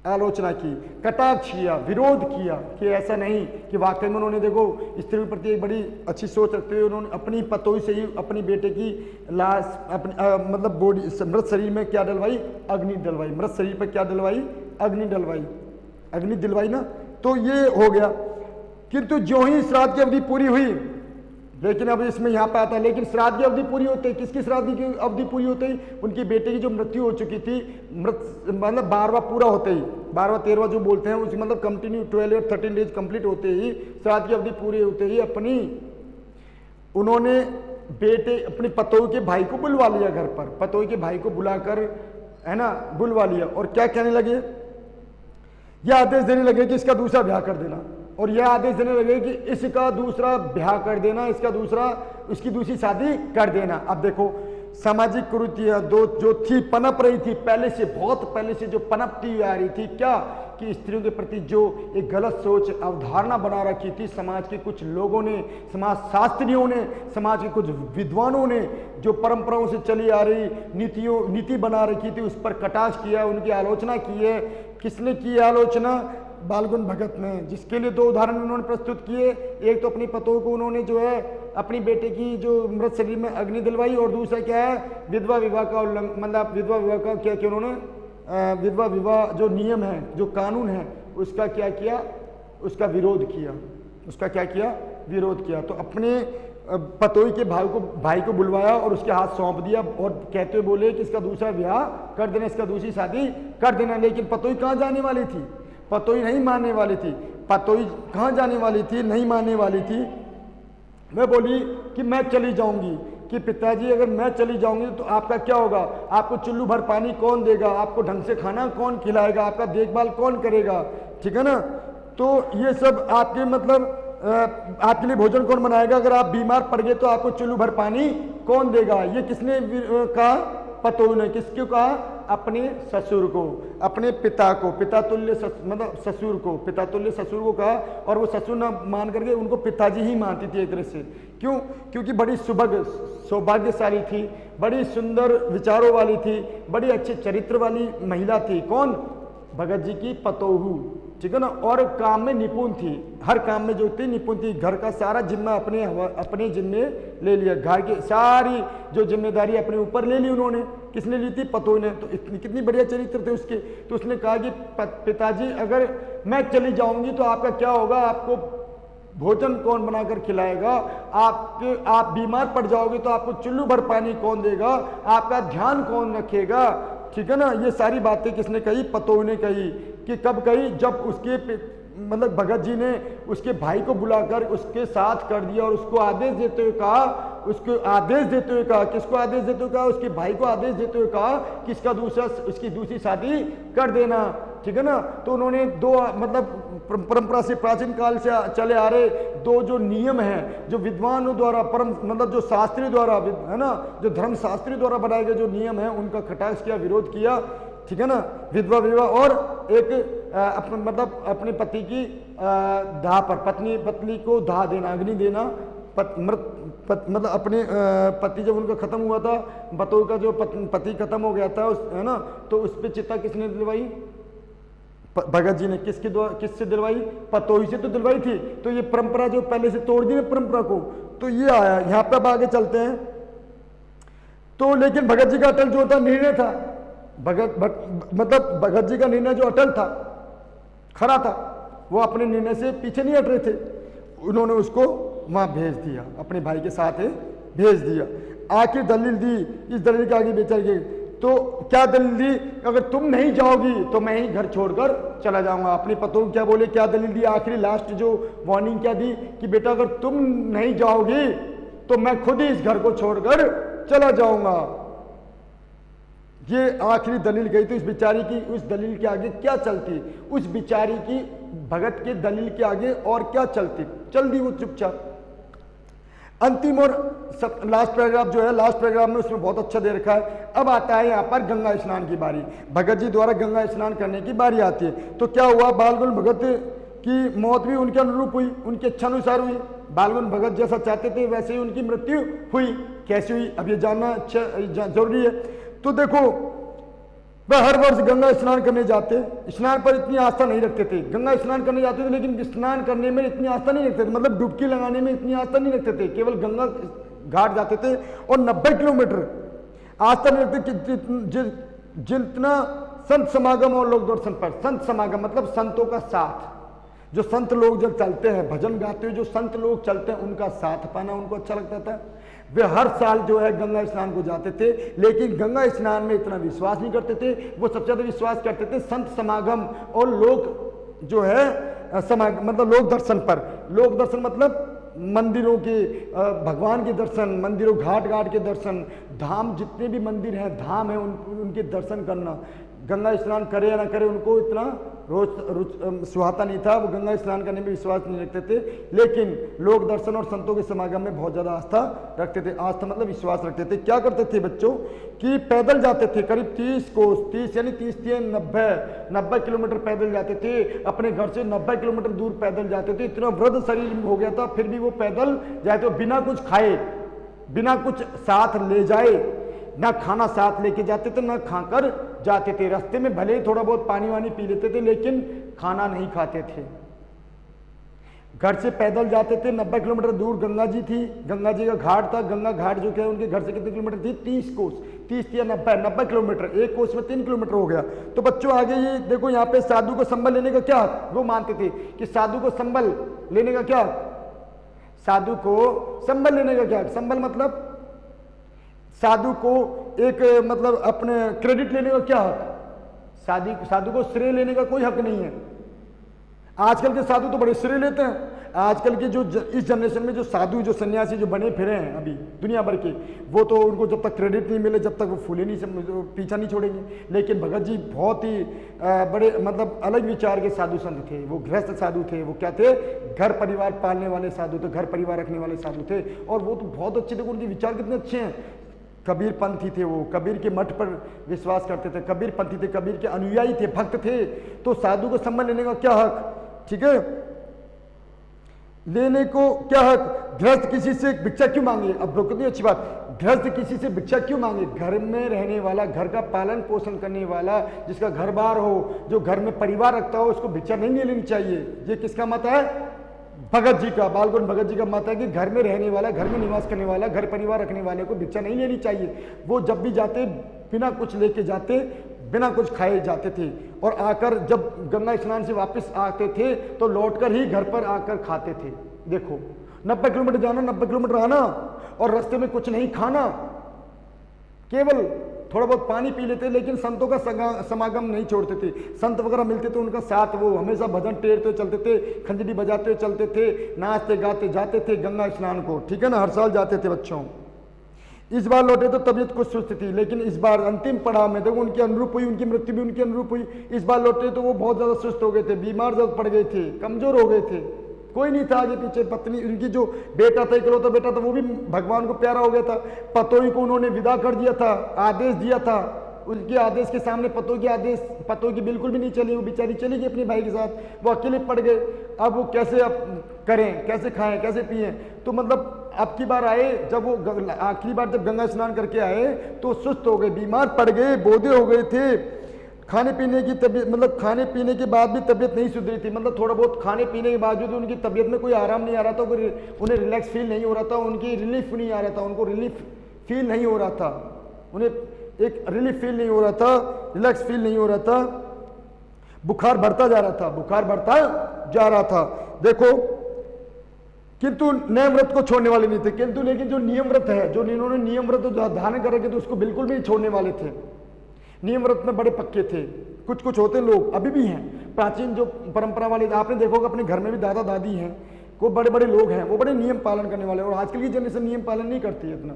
आलोचना की, कटाक्ष किया, विरोध किया। कि ऐसा नहीं, कि वाकई में उन्होंने देखो स्त्री के प्रति एक बड़ी अच्छी सोच रखते हुए उन्होंने अपनी पतोही से ही अपनी बेटे की लाश, अपनी मतलब बॉडी, मृत शरीर में क्या डलवाई? अग्नि डलवाई। मृत शरीर पर क्या डलवाई? अग्नि डलवाई, अग्नि दिलवाई ना। तो ये हो गया। किंतु जो ही श्राद्ध की अवधि पूरी हुई, लेकिन अब इसमें यहाँ पे आता है, लेकिन श्राद्ध की अवधि पूरी होते ही, किसकी श्राद्ध की अवधि पूरी होते ही? उनकी बेटे की जो मृत्यु हो चुकी थी, मतलब 12वां पूरा होते ही, 12वां 13वां जो बोलते हैं, उस मतलब कंटिन्यू 12 और 13 डेज कंप्लीट होते ही, श्राद्ध की अवधि पूरी होते ही उन्होंने बेटे, अपनी पतोह के भाई को बुलवा लिया घर पर। पतोह के भाई को बुलाकर, है ना, बुलवा लिया, और क्या कहने लगे? यह आदेश देने लगे कि इसका दूसरा ब्याह कर देना, और यह आदेश देने लगे कि इसका दूसरा ब्याह कर देना, इसकी दूसरी शादी कर देना। अब देखो, सामाजिक कुरीतियां जो थी, पनप रही थी पहले से, बहुत पहले से जो पनपती आ रही थी, क्या? कि स्त्रियों के प्रति जो एक गलत सोच, अवधारणा बना रखी थी समाज के कुछ लोगों ने, समाज शास्त्रियों ने, समाज के कुछ विद्वानों ने, जो परंपराओं से चली आ रही नीति बना रखी थी, उस पर कटाक्ष किया, उनकी आलोचना की है। किसने की आलोचना? बालगुण भगत ने, जिसके लिए 2 उदाहरण उन्होंने प्रस्तुत किए। एक तो अपनी पतोह को उन्होंने जो है अपनी बेटे की जो मृत शरीर में अग्नि दिलवाई, और दूसरा क्या है? विधवा विवाह का मतलब विधवा विवाह का क्या किया उन्होंने? विधवा विवाह जो नियम है, जो कानून है, उसका क्या किया? उसका विरोध किया। उसका क्या किया? विरोध किया। तो अपने पतोही के भाई को बुलवाया और उसके हाथ सौंप दिया, और कहते हुए बोले कि इसका दूसरा विवाह कर देना, इसका दूसरी शादी कर देना। लेकिन पतोही कहाँ जाने वाली थी? पतोही नहीं मानने वाली थी। पतोही कहाँ जाने वाली थी? नहीं मानने वाली थी। मैं बोली कि मैं चली जाऊंगी, कि पिताजी अगर मैं चली जाऊंगी तो आपका क्या होगा? आपको चुल्लू भर पानी कौन देगा? आपको ढंग से खाना कौन खिलाएगा? आपका देखभाल कौन करेगा? ठीक है ना। तो ये सब आपके मतलब आपके लिए भोजन कौन बनाएगा? अगर आप बीमार पड़ गए तो आपको चुल्लू भर पानी कौन देगा? ये किसने कहा? पतोह ने। किसको कहा? अपने ससुर को, अपने पिता को, पिता तुल्य मतलब ससुर को, पिता तुल्य ससुर को कहा। और वो ससुर ना मान करके उनको पिताजी ही मानती थी एक तरह से। क्यों? क्योंकि बड़ी सौभाग्यशाली थी, बड़ी सुंदर विचारों वाली थी, बड़ी अच्छे चरित्र वाली महिला थी। कौन? भगत जी की पतोहू, ठीक है ना। और काम में निपुण थी, हर काम में जो थी निपुण थी। घर का सारा जिम्मा अपने जिम्मे ले लिया, घर की सारी जो जिम्मेदारी अपने ऊपर ले ली उन्होंने। किसने ली थी? पतोह ने। तो कितनी बढ़िया चरित्र थे उसके। तो उसने कहा कि पिताजी अगर मैं चली जाऊंगी तो आपका क्या होगा? आपको भोजन कौन बनाकर खिलाएगा, आप बीमार पड़ जाओगे तो आपको चुल्लू भर पानी कौन देगा, आपका ध्यान कौन रखेगा, ठीक है ना। ये सारी बातें किसने कही, पतोह ने कही। कि कब कही, जब उसके मतलब भगत जी ने उसके भाई को बुलाकर उसके साथ कर दिया और उसको आदेश देते हुए कहा, किसको आदेश देते हुए कहा, उसके भाई को आदेश देते हुए कहा कि इसकी दूसरी शादी कर देना, ठीक है ना। तो उन्होंने दो मतलब परंपरा से प्राचीन काल से चले आ रहे दो जो नियम हैं, जो विद्वानों द्वारा मतलब जो शास्त्री द्वारा है ना, जो धर्म शास्त्री द्वारा बनाए गए जो नियम हैं, उनका कटाक्ष किया, विरोध किया, ठीक है ना। विधवा विवाह और एक मतलब अपने पति की दाह पर पत्नी को दाह देना, अग्नि देना, मतलब अपने पति जब उनका खत्म हुआ था, बतौर का जो पति खत्म हो गया था है ना, तो उस पर चिता किसने दिलवाई, भगत जी ने। किससे दिलवाई, पतोही से तो दिलवाई थी। तो ये परंपरा जो पहले से तोड़ दी ना परंपरा को, तो ये आया। यहाँ पे अब आगे चलते हैं। तो लेकिन भगत जी का अटल जो था निर्णय था, मतलब भगत जी का निर्णय जो अटल था, खरा था, वो अपने निर्णय से पीछे नहीं हट रहे थे। उन्होंने उसको वहां भेज दिया, अपने भाई के साथ भेज दिया। आखिर दलील दी, इस दलील के आगे बेचर गए। तो क्या दलील दी, अगर तुम नहीं जाओगी तो मैं ही घर छोड़कर चला जाऊंगा। अपने पतों क्या बोले, क्या दलील दी, आखिरी लास्ट जो वार्निंग क्या दी कि बेटा अगर तुम नहीं जाओगी तो मैं खुद ही इस घर को छोड़कर चला जाऊंगा। ये आखिरी दलील गई। तो इस बिचारी की उस दलील के आगे क्या चलती, उस बिचारी की भगत के दलील के आगे और क्या चलती, चल दी वो चुपचाप। अंतिम और लास्ट पैराग्राफ जो है, लास्ट पैराग्राफ में उसमें बहुत अच्छा दे रखा है। अब आता है यहाँ पर गंगा स्नान की बारी, भगत जी द्वारा गंगा स्नान करने की बारी आती है। तो क्या हुआ, बालगुण भगत की मौत भी उनके अनुरूप हुई, उनके इच्छानुसार हुई। बालगुण भगत जैसा चाहते थे वैसे ही उनकी मृत्यु हुई। कैसे हुई, अब ये जानना जरूरी है। तो देखो, वह हर वर्ष गंगा स्नान करने जाते, स्नान पर इतनी आस्था नहीं रखते थे। गंगा स्नान करने जाते थे लेकिन स्नान करने में इतनी आस्था नहीं रखते थे, मतलब डुबकी लगाने में इतनी आस्था नहीं रखते थे। केवल गंगा घाट जाते थे और 90 किलोमीटर आस्था नहीं रखते। जितना संत समागम और लोक दर्शन पर, संत समागम मतलब संतों का साथ, जो संत लोग जब चलते हैं भजन गाते हुए, जो संत लोग चलते हैं उनका साथ पाना उनको अच्छा लगता था। वे हर साल जो है गंगा स्नान को जाते थे, लेकिन गंगा स्नान में इतना विश्वास नहीं करते थे। वो सबसे ज्यादा विश्वास करते थे संत समागम और लोक जो है समागम मतलब लोक दर्शन पर। लोक दर्शन मतलब मंदिरों के भगवान के दर्शन, मंदिरों घाट घाट के दर्शन, धाम जितने भी मंदिर हैं धाम है उनके दर्शन करना। गंगा स्नान करे या ना करे उनको इतना रोज सुहाता नहीं था, वो गंगा स्नान करने में विश्वास नहीं रखते थे, लेकिन लोक दर्शन और संतों के समागम में बहुत ज्यादा आस्था रखते थे। आस्था मतलब विश्वास रखते थे। क्या करते थे बच्चों कि पैदल जाते थे, करीब 30 कोस, 30 यानी 30 90 किलोमीटर पैदल जाते थे। अपने घर से 90 किलोमीटर दूर पैदल जाते थे। इतना वृद्ध शरीर हो गया था फिर भी वो पैदल जाते, बिना कुछ खाए, बिना कुछ साथ ले जाए, ना खाना साथ लेके जाते थे, ना खाकर जाते थे। रास्ते में भले ही थोड़ा बहुत पानी वानी पी लेते थे लेकिन खाना नहीं खाते थे। घर से पैदल जाते थे। 90 किलोमीटर दूर गंगा जी थी, गंगा जी का घाट था। गंगा घाट जो क्या है उनके घर से कितने किलोमीटर थी, 30 कोस, 30 या 90 किलोमीटर, एक कोस में 3 किलोमीटर हो गया। तो बच्चों आगे ये देखो, यहाँ पे साधु को संबल लेने का क्या, वो मानते थे कि साधु को संबल लेने का क्या, साधु को संबल लेने का क्या, संबल मतलब साधु को एक मतलब अपने क्रेडिट लेने का क्या हक, साधु को श्रेय लेने का कोई हक नहीं है। आजकल के साधु तो बड़े श्रेय लेते हैं। आजकल के जो इस जनरेशन में जो साधु जो सन्यासी जो बने फिरे हैं अभी दुनिया भर के, वो तो उनको जब तक क्रेडिट नहीं मिले जब तक वो फूले नहीं, पीछा नहीं छोड़ेंगे। लेकिन भगत जी बहुत ही बड़े मतलब अलग विचार के साधु संत थे। वो गृहस्थ साधु थे, वो क्या थे, घर परिवार पालने वाले साधु थे, घर परिवार रखने वाले साधु थे। और वो तो बहुत अच्छे थे, उनके विचार कितने अच्छे हैं। कबीर पंथी थे, वो कबीर के मठ पर विश्वास करते थे, कबीर पंथी थे, कबीर के अनुयायी थे, भक्त थे। तो साधु को सम्मान लेने का क्या हक, ठीक है, लेने को क्या हक। गृहस्थ किसी से भिक्षा क्यों मांगे, अब कितनी अच्छी बात, गृहस्थ किसी से भिक्षा क्यों मांगे। घर में रहने वाला, घर का पालन पोषण करने वाला, जिसका घर बार हो, जो घर में परिवार रखता हो, उसको भिक्षा नहीं लेनी चाहिए। ये किसका मत है, भगत जी का, बालगुण भगत जी का मत है कि घर में रहने वाला, घर में निवास करने वाला, घर परिवार रखने वाले को भिक्षा नहीं लेनी चाहिए। वो जब भी जाते बिना कुछ लेके जाते, बिना कुछ खाए जाते थे। और आकर जब गंगा स्नान से वापस आते थे तो लौटकर ही घर पर आकर खाते थे। देखो 90 किलोमीटर जाना, 90 किलोमीटर आना, और रास्ते में कुछ नहीं खाना, केवल थोड़ा बहुत पानी पी लेते, लेकिन संतों का समागम नहीं छोड़ते थे। संत वगैरह मिलते थे, उनका साथ, वो हमेशा भजन टेरते चलते थे, खंजरी बजाते चलते थे, नाचते गाते जाते थे गंगा स्नान को, ठीक है ना, हर साल जाते थे बच्चों। इस बार लौटे तो तबीयत कुछ सुस्त थी, लेकिन इस बार अंतिम पड़ाव में देखो उनकी अनुरूप हुई, उनकी मृत्यु भी उनकी अनुरूप हुई। इस बार लौटे तो वो बहुत ज्यादा सुस्त हो गए थे, बीमार जब पड़ गए थे, कमजोर हो गए थे, कोई नहीं था आगे पीछे। पत्नी, उनकी जो बेटा था, इकलौता बेटा था, वो भी भगवान को प्यारा हो गया था। पतोही को उन्होंने विदा कर दिया था, आदेश दिया था, उनके आदेश के सामने पतोही की बिल्कुल भी नहीं चली, वो बेचारी चली गई अपने भाई के साथ, वो अकेले पड़ गए। अब वो कैसे अब करें, कैसे खाएं, कैसे पिए। तो मतलब अब की बार आए, जब वो आखिरी बार जब गंगा स्नान करके आए तो सुस्त हो गए, बीमार पड़ गए, बोधे हो गए थे। खाने पीने की तबीयत, मतलब खाने पीने के बाद भी तबीयत नहीं सुधरी थी, मतलब थोड़ा बहुत खाने पीने के बावजूद उनकी तबीयत में कोई आराम नहीं आ रहा था, उन्हें रिलैक्स फील नहीं हो रहा था, उनकी रिलीफ नहीं आ रहा था, उनको रिलीफ फील नहीं हो रहा था, उन्हें एक रिलीफ फील नहीं हो रहा था, रिलैक्स फील नहीं हो रहा था। बुखार बढ़ता जा रहा था, बुखार बढ़ता जा रहा था। देखो, किंतु नियम व्रत को छोड़ने वाले नहीं थे, किंतु लेकिन जो नियम व्रत है, जो इन्होंने नियम व्रत धारण कर रखे थे, उसको बिल्कुल भी छोड़ने वाले थे। नियम व्रत में बड़े पक्के थे। कुछ कुछ होते लोग अभी भी हैं, प्राचीन जो परंपरा वाले, आपने देखोगे अपने घर में भी दादा दादी हैं, को बड़े बड़े लोग हैं, वो बड़े नियम पालन करने वाले। और आजकल की जनरेशन नियम पालन नहीं करती है इतना,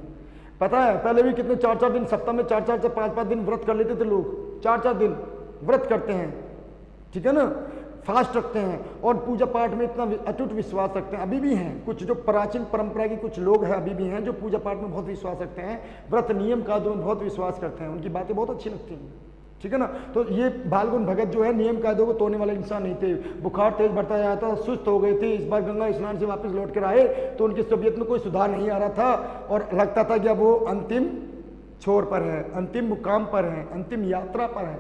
पता है। पहले भी कितने 4-4 दिन, सप्ताह में 4-4 से 5-5 दिन व्रत कर लेते थे लोग, 4-4 दिन व्रत करते हैं, ठीक है ना, फास्ट रखते हैं और पूजा पाठ में इतना अटूट विश्वास रखते हैं। अभी भी हैं कुछ जो प्राचीन परंपरा के कुछ लोग हैं, अभी भी हैं जो पूजा पाठ में बहुत विश्वास रखते हैं, व्रत नियम कायदों में बहुत विश्वास करते हैं, उनकी बातें बहुत अच्छी लगती हैं, ठीक है ना। तो ये बालगुण भगत जो है नियम कायदों को तोड़ने वाले इंसान नहीं थे। बुखार तेज बढ़ता जा रहा था, सुस्त हो गए थे। इस बार गंगा स्नान से वापस लौट कर आए तो उनकी तबीयत में कोई सुधार नहीं आ रहा था और लगता था कि अब वो अंतिम छोर पर है, अंतिम मुकाम पर है, अंतिम यात्रा पर है।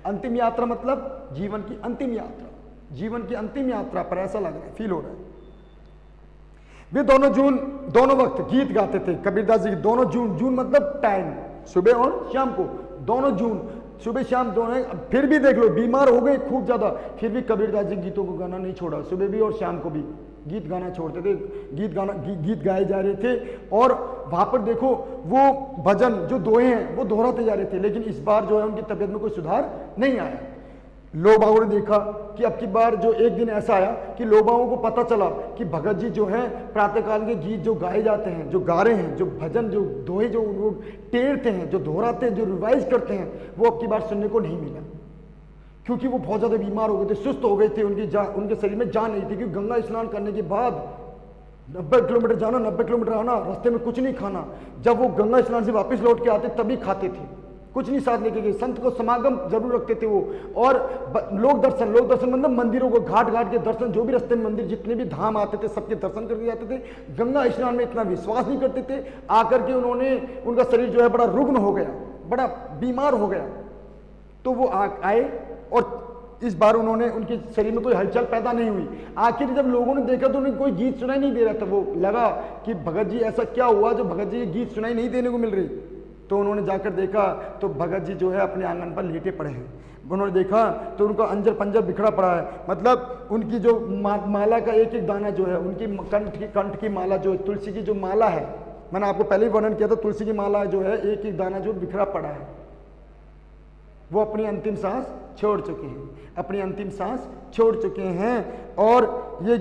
अंतिम यात्रा मतलब जीवन की अंतिम यात्रा, जीवन की अंतिम यात्रा पर ऐसा लग रहा है, फील हो रहा है। वे दोनों वक्त गीत गाते थे कबीरदास जी। दोनों जून मतलब टाइम, सुबह और शाम को, दोनों जून, सुबह शाम दोनों। फिर भी देख लो, बीमार हो गए खूब ज्यादा, फिर भी कबीरदास जी गीतों को गाना नहीं छोड़ा, सुबह भी और शाम को भी गीत गाना छोड़ते थे। गीत गाए जा रहे थे और वहां पर देखो वो भजन जो दोहे हैं वो दोहराते जा रहे थे। लेकिन इस बार जो है उनकी तबीयत में कोई सुधार नहीं आया। लोग बागों ने देखा कि अब की बार जो एक दिन ऐसा आया कि लोगों को पता चला कि भगत जी जो है प्रातःकाल के गीत जो गाए जाते हैं, जो गा रहे हैं, जो भजन, जो दोहे, जो टेरते हैं, जो दोहराते हैं, जो रिवाइज करते हैं, वो अब की बार सुनने को नहीं मिला, क्योंकि वो बहुत ज्यादा बीमार हो गए थे, सुस्त हो गए थे, उनके शरीर में जान नहीं थी। क्योंकि गंगा स्नान करने के बाद 90 किलोमीटर जाना, 90 किलोमीटर आना, रास्ते में कुछ नहीं खाना। जब वो गंगा स्नान से वापस लौट के आते तभी खाते थे, कुछ नहीं साथ लेके गए। संत को समागम जरूर रखते थे वो। और लोक दर्शन मतलब मंदिरों को, घाट घाट के दर्शन, जो भी रास्ते में मंदिर जितने भी धाम आते थे सबके दर्शन करके जाते थे। गंगा स्नान में इतना विश्वास नहीं करते थे। आकर के उनका शरीर जो है बड़ा रुग्ण हो गया, बड़ा बीमार हो गया। तो वो आए और इस बार उनके शरीर में कोई हलचल पैदा नहीं हुई। आखिर जब लोगों ने देखा तो उन्हें कोई गीत सुनाई नहीं दे रहा था। वो लगा कि भगत जी ऐसा क्या हुआ जो भगत जी गीत सुनाई नहीं देने को मिल रही। तो उन्होंने जाकर देखा तो भगत जी जो है अपने आंगन पर लेटे पड़े हैं। उन्होंने देखा तो उनका अंजर पंजर बिखरा पड़ा है, मतलब उनकी जो माला का एक एक दाना जो है, उनकी कंठ की माला जो है, तुलसी की जो माला है, मैंने आपको पहले ही वर्णन किया था, तुलसी की माला जो है एक एक दाना जो बिखरा पड़ा है। वो अपनी अंतिम सांस छोड़ चुके हैं, अपनी अंतिम सांस छोड़ चुके हैं और ये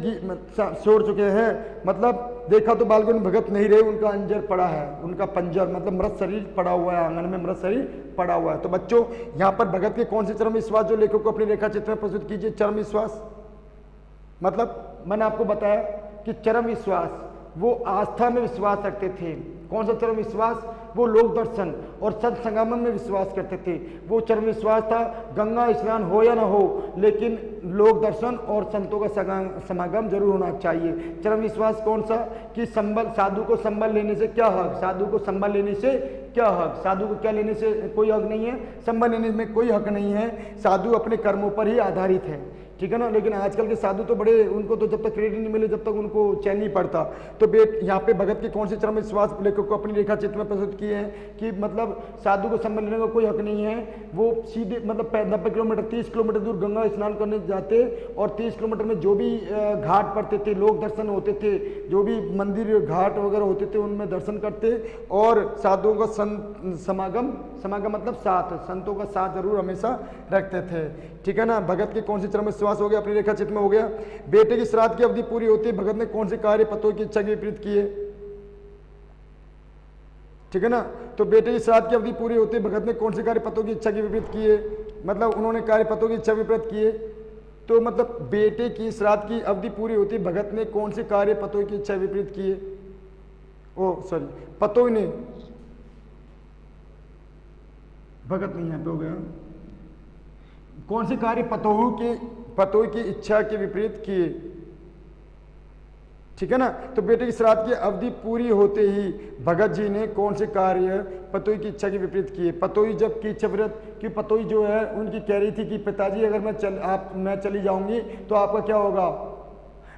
छोड़ चुके हैं। मतलब देखा तो बालगुण भगत नहीं रहे, उनका अंजर पड़ा है, उनका पंजर मतलब मृत शरीर पड़ा हुआ है, आंगन में मृत शरीर पड़ा हुआ है। तो बच्चों यहाँ पर भगत के कौन से चरम विश्वास जो लेखक को अपनी रेखा चित्र में प्रस्तुत कीजिए। चरम विश्वास मतलब मैंने आपको बताया कि चरम विश्वास वो आस्था में विश्वास रखते थे। कौन सा चरम विश्वास? वो लोक दर्शन और संत संगमन में विश्वास करते थे। वो चरम विश्वास था गंगा स्नान हो या ना हो, लेकिन लोक दर्शन और संतों का समागम जरूर होना चाहिए। चरम विश्वास कौन सा? कि साधु को संबल लेने से क्या हक, साधु को संबल लेने से क्या हक, साधु को क्या लेने से कोई हक नहीं है, संबल लेने में कोई हक नहीं है। साधु अपने कर्मों पर ही आधारित है। ठीक है ना। लेकिन आजकल के साधु तो बड़े, उनको तो जब तक क्रेडिट नहीं मिले जब तक उनको चैन नहीं पड़ता। तो यहाँ पे भगत के कौन से चरम विश्वास लेखक को अपनी रेखा चित्र में प्रस्तुत किए हैं कि मतलब साधु को संबंध लेने का कोई हक नहीं है। वो सीधे मतलब 90 किलोमीटर 30 किलोमीटर दूर गंगा स्नान करने जाते और 30 किलोमीटर में जो भी घाट पड़ते थे, लोग दर्शन होते थे, जो भी मंदिर घाट वगैरह होते थे उनमें दर्शन करते और साधुओं का समागम मतलब साथ, संतों का साथ जरूर हमेशा रखते थे। ठीक है ना। भगत के कौन से चरम विश्वास हो गया, अपनी रेखा चित्र में हो गया। बेटे की श्राद्ध की अवधि पूरी होती है, भगत ने कौन से कार्य पतों की इच्छा के विपरीत किए। ठीक है ना। तो बेटे की श्राद्ध की अवधि पूरी होती है, भगत ने कौन से कार्य पतों की इच्छा के विपरीत किए, मतलब उन्होंने कार्य पतों की इच्छा विपरीत किए। तो मतलब बेटे की श्राद्ध की अवधि पूरी होती है, भगत ने कौन से कार्य पतों की इच्छा विपरीत किए। ओ सॉरी, पतों ने, भगत नहीं यहाँ पे हो गया, कौन से कार्य पतों की इच्छा के विपरीत किए। ठीक है ना। तो बेटे की श्राद्ध की अवधि पूरी होते ही भगत जी ने कौन से कार्य पतोई की इच्छा के विपरीत किए। पतोई जब की इच्छा विपरीत, कि पतोई जो है उनकी कह रही थी कि पिताजी अगर मैं चली जाऊंगी तो आपका क्या होगा,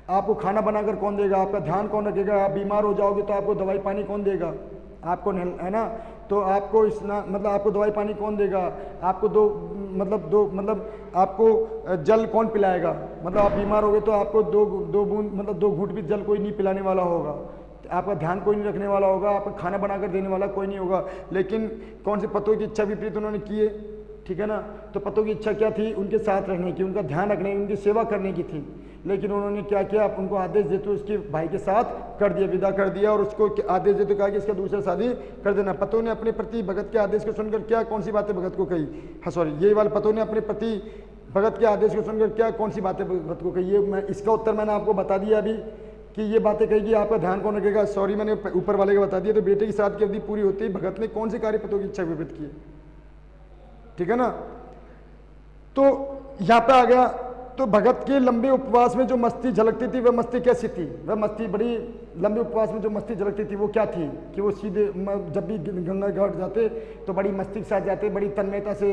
आपको खाना बनाकर कौन देगा, आपका ध्यान कौन रखेगा, आप बीमार हो जाओगे तो आपको दवाई पानी कौन देगा, आपको है ना। तो आपको मतलब आपको दवाई पानी कौन देगा, आपको आपको जल कौन पिलाएगा, मतलब आप बीमार हो गए तो आपको दो बूंद मतलब 2 घूंट भी जल कोई नहीं पिलाने वाला होगा, आपका ध्यान कोई नहीं रखने वाला होगा, आपका खाना बनाकर देने वाला कोई नहीं होगा। लेकिन कौन से पतों की इच्छा विपरीत उन्होंने किए। ठीक है ना। तो पतों की इच्छा क्या थी, उनके साथ रहने की, उनका ध्यान रखने की, उनकी सेवा करने की थी। लेकिन उन्होंने क्या किया, उनको आदेश देते उसके भाई के साथ कर दिया, विदा कर दिया और उसको आदेश देते कहा कि इसका दूसरा शादी कर देना। पतों ने अपने प्रति भगत के आदेश को सुनकर क्या कौन सी बातें भगत को कही, हाँ सॉरी ये वाला, पतों ने अपने प्रति भगत के आदेश को सुनकर क्या कौन सी बातें भगत को कही। ये इसका उत्तर मैंने आपको बता दिया अभी कि ये बातें कही कि आपका ध्यान कौन रखेगा, सॉरी मैंने ऊपर वाले का बता दिया। तो बेटे की श्राद्ध की अवधि पूरी होती है, भगत ने कौन से कार्य पतों की इच्छा विपरीत की। ठीक है ना। तो यहाँ पे आ गया। तो भगत के लंबे उपवास में जो मस्ती झलकती थी वह मस्ती कैसी थी, वह मस्ती बड़ी लंबे उपवास में जो मस्ती झलकती थी वो क्या थी कि वो सीधे जब भी गंगा घाट जाते तो बड़ी मस्ती के साथ जाते, बड़ी तन्मयता से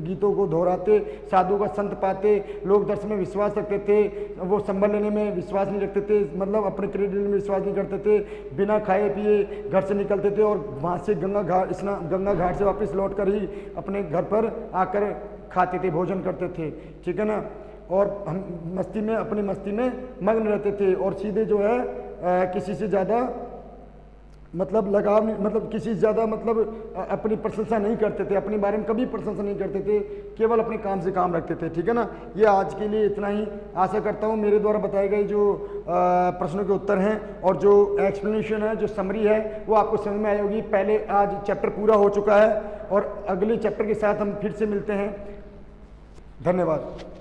गीतों को दोहराते, साधु का संत पाते, लोग दर्शन में विश्वास रखते थे, वो संभल लेने में विश्वास नहीं रखते थे, मतलब अपने क्रेडिट में विश्वास नहीं करते थे, बिना खाए पिए घर से निकलते थे और वहाँ से गंगा घाट से वापस लौट कर ही अपने घर पर आकर खाते थे, भोजन करते थे। ठीक है ना। और हम मस्ती में, अपनी मस्ती में मग्न रहते थे और सीधे जो है किसी से ज़्यादा मतलब लगाव, मतलब किसी से ज़्यादा मतलब अपनी प्रशंसा नहीं करते थे, अपने बारे में कभी प्रशंसा नहीं करते थे, केवल अपने काम से काम रखते थे। ठीक है ना। ये आज के लिए इतना ही। आशा करता हूँ मेरे द्वारा बताए गए जो प्रश्नों के उत्तर हैं और जो एक्सप्लेनेशन है, जो समरी है, वो आपको समझ में आई होगी। पहले आज चैप्टर पूरा हो चुका है और अगले चैप्टर के साथ हम फिर से मिलते हैं। धन्यवाद।